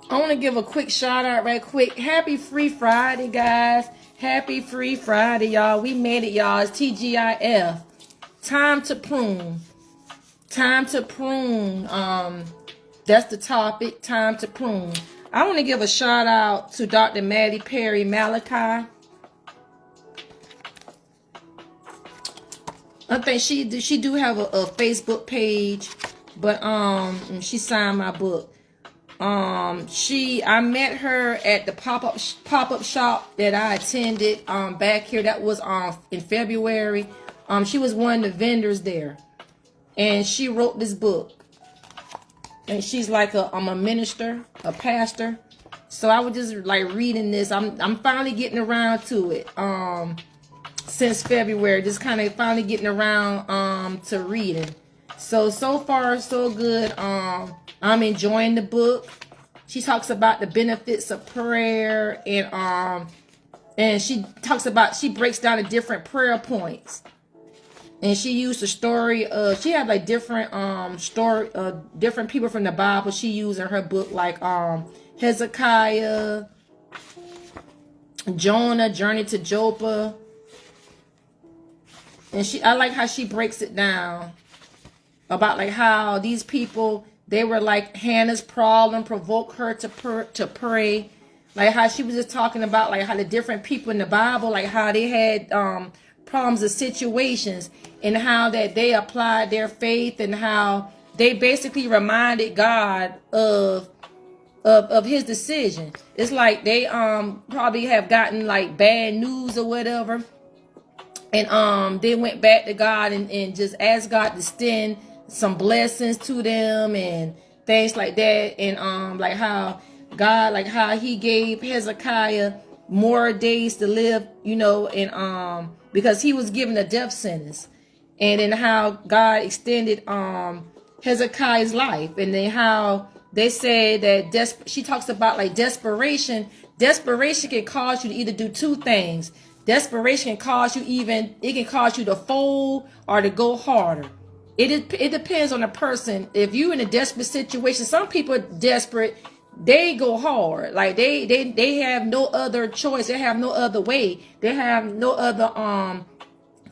I want to give a quick shout out right quick. Happy Free Friday, guys. Happy Free Friday, y'all. We made it, y'all. It's TGIF. Time to prune. Time to prune. That's the topic. Time to prune. I want to give a shout out to Dr. Maddie Perry Malachi. I think she do have a Facebook page, but she signed my book. I met her at the pop-up shop that I attended back here. That was in February. She was one of the vendors there, and she wrote this book. And she's like I'm a minister, a pastor. So I was just like reading this. I'm finally getting around to it. Since February, just kind of finally getting around to reading. So far so good. I'm enjoying the book. She talks about the benefits of prayer, and she breaks down the different prayer points. And she used the story of, she had like different different people from the Bible she used in her book, like Hezekiah, Jonah, Journey to Joppa. And I like how she breaks it down about like how these people, they were like Hannah's problem provoked her to pray. Like how she was just talking about like how the different people in the Bible, like how they had problems and situations, and how that they applied their faith, and how they basically reminded God of his decision. It's like they probably have gotten like bad news or whatever, and they went back to God and just asked God to send some blessings to them and things like that. And like how God, like how he gave Hezekiah more days to live, you know, and because he was given a death sentence. And then how God extended Hezekiah's life. And then how they say that she talks about like desperation. Desperation can cause you to either do two things. Desperation can cause you it can cause you to fold or to go harder. It depends on the person. If you're in a desperate situation, some people are desperate, they go hard. Like they have no other choice. They have no other way. They have no other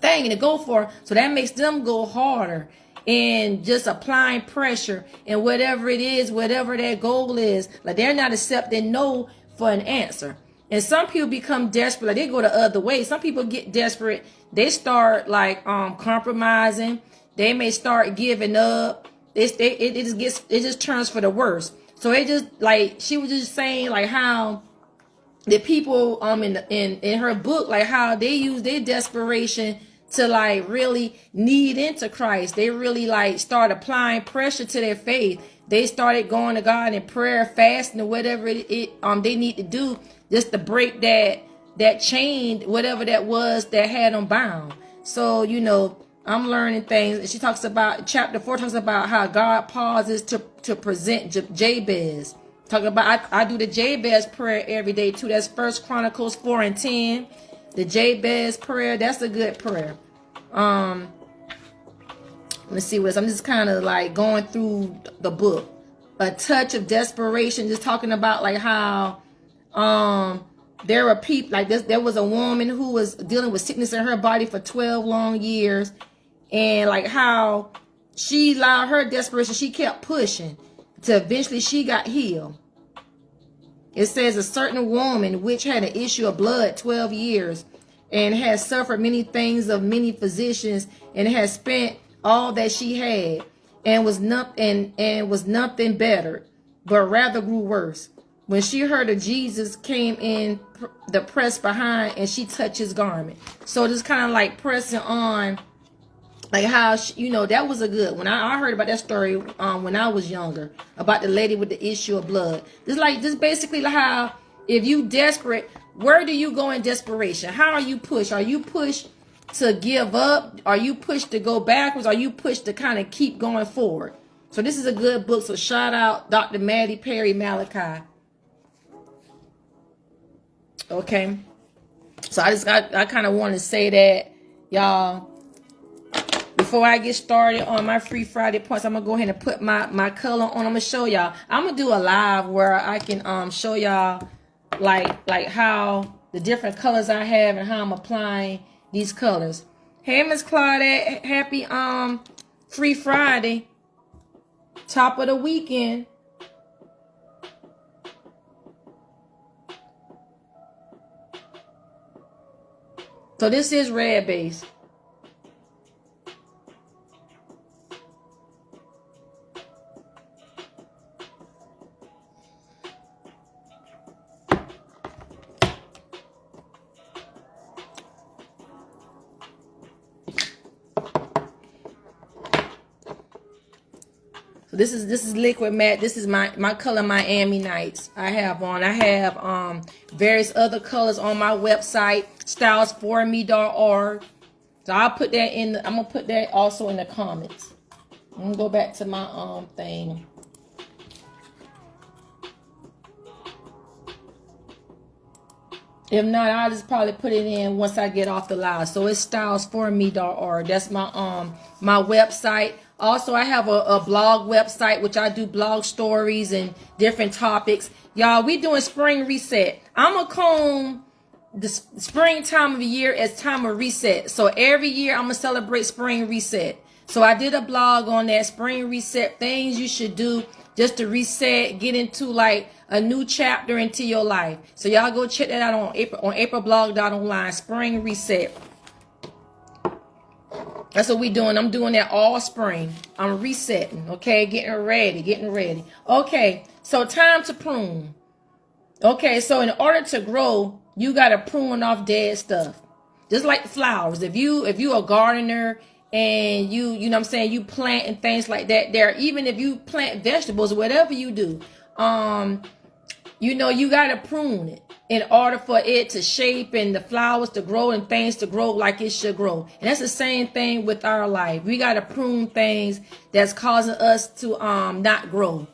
thing to go for. So that makes them go harder and just applying pressure and whatever it is, whatever their goal is. Like they're not accepting no for an answer. And some people become desperate. Like they go the other way. Some people get desperate. They start like compromising. They may start giving up. It just turns for the worse. So it just like she was just saying like how the people in her book, like how they use their desperation to like really need into Christ. They really like start applying pressure to their faith. They started going to God in prayer, fasting, or whatever they need to do just to break that chain, whatever that was that had them bound. So, you know, I'm learning things. She talks about, chapter 4 talks about how God pauses to present Jabez. Talking about, I do the Jabez prayer every day too. That's 1 Chronicles 4:10. The Jabez prayer, that's a good prayer. Let's see what else. I'm just kind of like going through the book. A touch of desperation, just talking about like how there were people like this. There was a woman who was dealing with sickness in her body for 12 long years, and like how she allowed her desperation, she kept pushing till eventually she got healed. It says a certain woman which had an issue of blood 12 years and has suffered many things of many physicians and has spent all that she had and was nothing better, but rather grew worse. When she heard of Jesus, came in the press behind, and she touched his garment. So just kind of like pressing on, like how you know, that was a good. When I heard about that story when I was younger, about the lady with the issue of blood. Just basically how if you desperate, where do you go in desperation? How are you pushed? Are you pushed to give up? Are you pushed to go backwards? Are you pushed to kind of keep going forward? So this is a good book. So shout out Dr. Maddie Perry Malachi. Okay, so I kind of want to say that, y'all, before I get started on my free Friday points, I'm gonna go ahead and put my color on. I'm gonna show y'all. I'm gonna do a live where I can show y'all like how the different colors I have and how I'm applying these colors. Hey, Miss Claudette, happy free Friday, top of the weekend. So this is red base. So this is liquid matte. This is my color Miami Nights. I have various other colors on my website, stylesforme.org. So I'll put that in. I'm gonna put that also in the comments. I'm gonna go back to my thing. If not, I'll just probably put it in once I get off the live. So it's stylesforme.org. That's my my website. Also, I have a blog website, which I do blog stories and different topics. Y'all, we doing spring reset. I'm going to comb the spring time of the year as time of reset. So every year I'm going to celebrate spring reset. So I did a blog on that spring reset, things you should do just to reset, get into like a new chapter into your life. So y'all go check that out on aprilblog.online, spring reset. That's what we doing. I'm doing that all spring. I'm resetting, okay? Getting ready. Okay, so time to prune. Okay, so in order to grow, you got to prune off dead stuff. Just like the flowers. If you a gardener and you know what I'm saying, you plant and things like that there, even if you plant vegetables, whatever you do, you know, you got to prune it in order for it to shape and the flowers to grow and things to grow like it should grow. And that's the same thing with our life. We got to prune things that's causing us to not grow.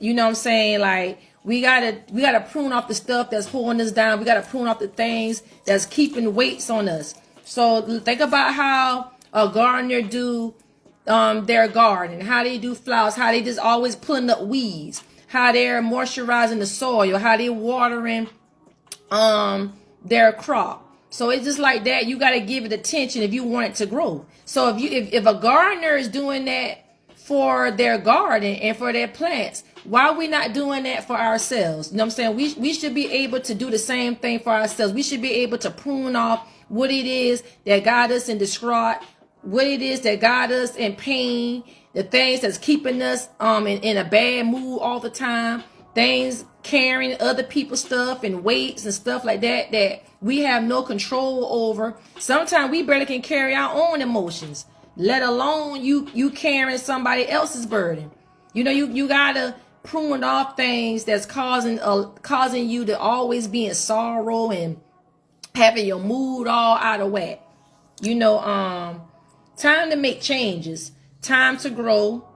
You know what I'm saying? Like we gotta prune off the stuff that's holding us down. We got to prune off the things that's keeping weights on us. So think about how a gardener do their garden, how they do flowers, how they just always pulling up weeds, how they're moisturizing the soil, how they watering their crop. So it's just like that. You got to give it attention if you want it to grow. So if a gardener is doing that for their garden and for their plants, why are we not doing that for ourselves? You know what I'm saying? We should be able to do the same thing for ourselves. We should be able to prune off what it is that got us in distraught, what it is that got us in pain, the things that's keeping us in a bad mood all the time, things carrying other people's stuff and weights and stuff like that that we have no control over. Sometimes we barely can carry our own emotions, let alone you carrying somebody else's burden. You know, you gotta prune off things that's causing you to always be in sorrow and having your mood all out of whack. You know, time to make changes, time to grow,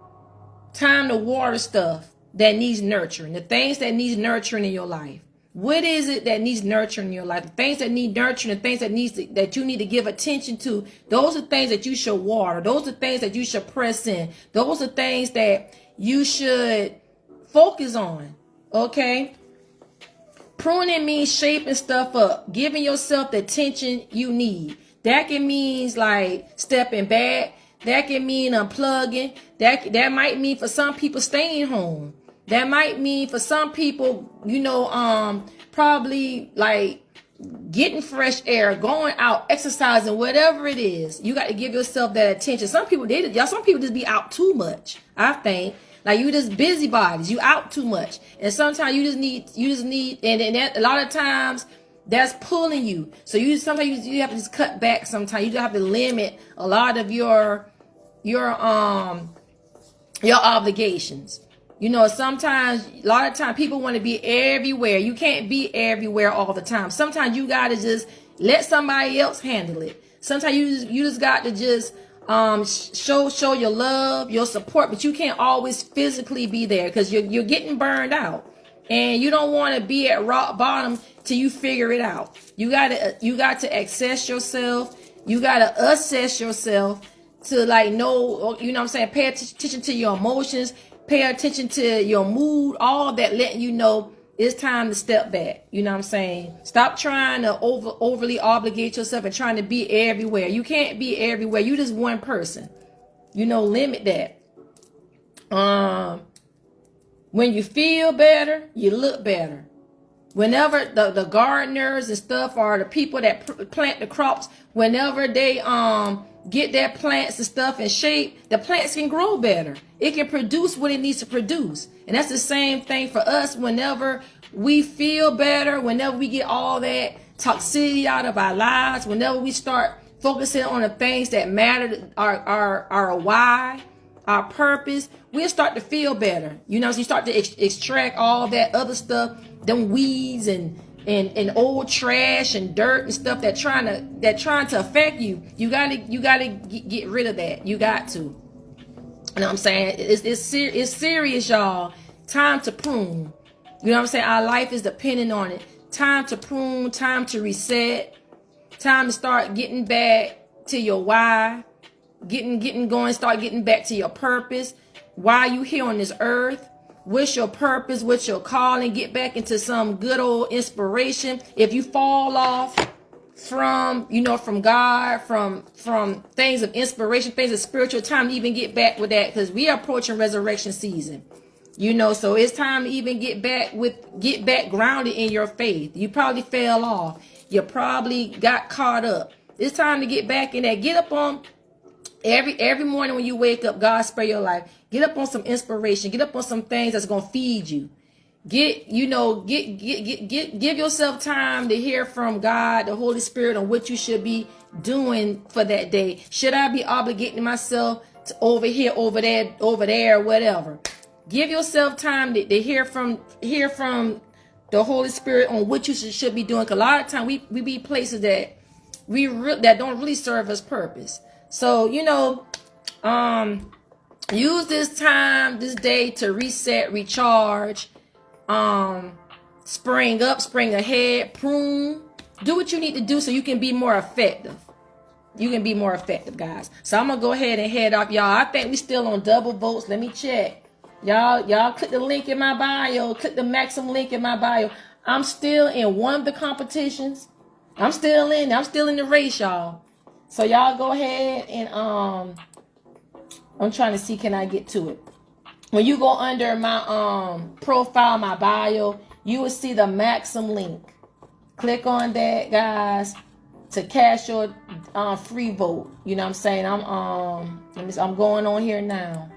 time to water stuff that needs nurturing, the things that needs nurturing in your life. What is it that needs nurturing in your life? The things that need nurturing, the things that you need to give attention to, those are things that you should water. Those are things that you should press in. Those are things that you should focus on, okay? Pruning means shaping stuff up, giving yourself the attention you need. That can mean like stepping back. That can mean unplugging. That might mean for some people staying home. That might mean for some people, you know, probably like getting fresh air, going out, exercising, whatever it is. You got to give yourself that attention. Some people just be out too much. I think like you just busybodies. You out too much, and sometimes you just need, and that, a lot of times that's pulling you. So sometimes you have to just cut back. Sometimes you just have to limit a lot of your obligations. You know, sometimes, a lot of times people want to be everywhere. You can't be everywhere all the time. Sometimes you got to just let somebody else handle it. Sometimes you just got to just show your love, your support, but you can't always physically be there because you're getting burned out. And you don't want to be at rock bottom till you figure it out. You got to access yourself. You got to assess yourself. to like know, you know what I'm saying, pay attention to your emotions, pay attention to your mood, all that, letting you know it's time to step back. You know what I'm saying? Stop trying to overly obligate yourself and trying to be everywhere. You can't be everywhere. You just one person. You know, limit that. When you feel better, you look better. Whenever the gardeners and stuff are the people that plant the crops, whenever they get their plants and stuff in shape, the plants can grow better. It can produce what it needs to produce. And that's the same thing for us. Whenever we feel better, whenever we get all that toxicity out of our lives, whenever we start focusing on the things that matter, our why, our purpose, we'll start to feel better. You know, so you start to extract all that other stuff, them weeds and old trash and dirt and stuff that trying to affect you. You gotta get rid of that. You got to. You know what I'm saying? It's serious, y'all. Time to prune. You know what I'm saying? Our life is dependent on it. Time to prune. Time to reset. Time to start getting back to your why. Getting going. Start getting back to your purpose. Why you here on this earth? What's your purpose? What's your calling? Get back into some good old inspiration. If you fall off from, you know, from God, from things of inspiration, things of spiritual, time to even get back with that, because we are approaching resurrection season. You know, so it's time to even get back grounded in your faith. You probably fell off. You probably got caught up. It's time to get back in that. Get up on every morning when you wake up. God spare your life. Get up on some inspiration. Get up on some things that's gonna feed you. Give yourself time to hear from God, the Holy Spirit, on what you should be doing for that day. Should I be obligating myself to over here, over there, whatever? Give yourself time to hear from the Holy Spirit on what you should be doing. Cause a lot of time we be places that that don't really serve us purpose. So, you know, use this time, this day, to reset, recharge, spring up, spring ahead, prune. Do what you need to do so you can be more effective. You can be more effective, guys. So I'm going to go ahead and head off, y'all. I think we still on double votes. Let me check. Y'all click the link in my bio. Click the maximum link in my bio. I'm still in one of the competitions. I'm still in the race, y'all. So y'all go ahead and I'm trying to see, can I get to it? When you go under my profile, my bio, you will see the maximum link. Click on that, guys, to cast your free vote. You know what I'm saying? I'm going on here now.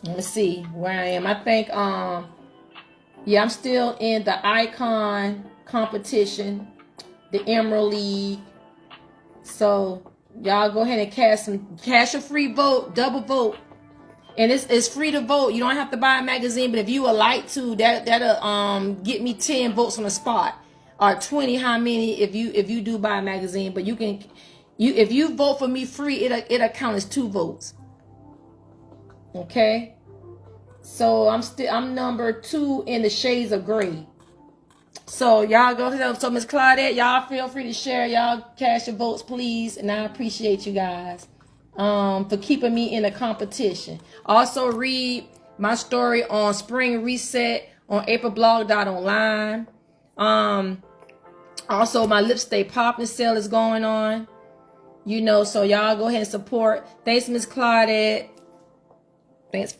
Let me see where I am. I think yeah, I'm still in the icon competition, the Emerald League. So y'all go ahead and cast your free vote, double vote. And it's free to vote. You don't have to buy a magazine, but if you would like to, that'll get me 10 votes on the spot. Or 20, how many if you do buy a magazine. But if you vote for me free, it'll count as 2 votes. Okay? So I'm number 2 in the shades of gray. So y'all go ahead. So Miss Claudette, y'all feel free to share. Y'all cast your votes, please. And I appreciate you guys for keeping me in the competition. Also read my story on Spring Reset on aprilblog.online. Also my Lips Stay Poppin' sale is going on. You know, so y'all go ahead and support. Thanks, Miss Claudette. Thanks.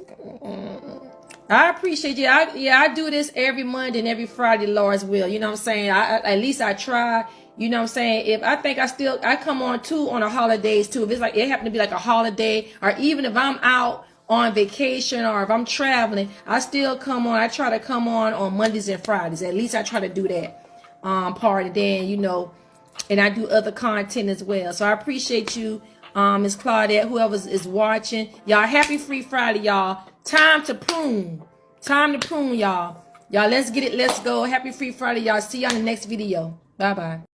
I appreciate you. I do this every Monday and every Friday, Lord's will. You know what I'm saying? At least I try. You know what I'm saying? If I think I come on too on the holidays too. If it's like it happened to be like a holiday, or even if I'm out on vacation or if I'm traveling, I still come on. I try to come on Mondays and Fridays. At least I try to do that part. And then, you know, and I do other content as well. So I appreciate you, Miss Claudette, whoever is watching. Y'all, happy Free Friday, y'all. Time to prune. Time to prune, y'all. Y'all, let's get it. Let's go. Happy Free Friday, y'all. See y'all in the next video. Bye-bye.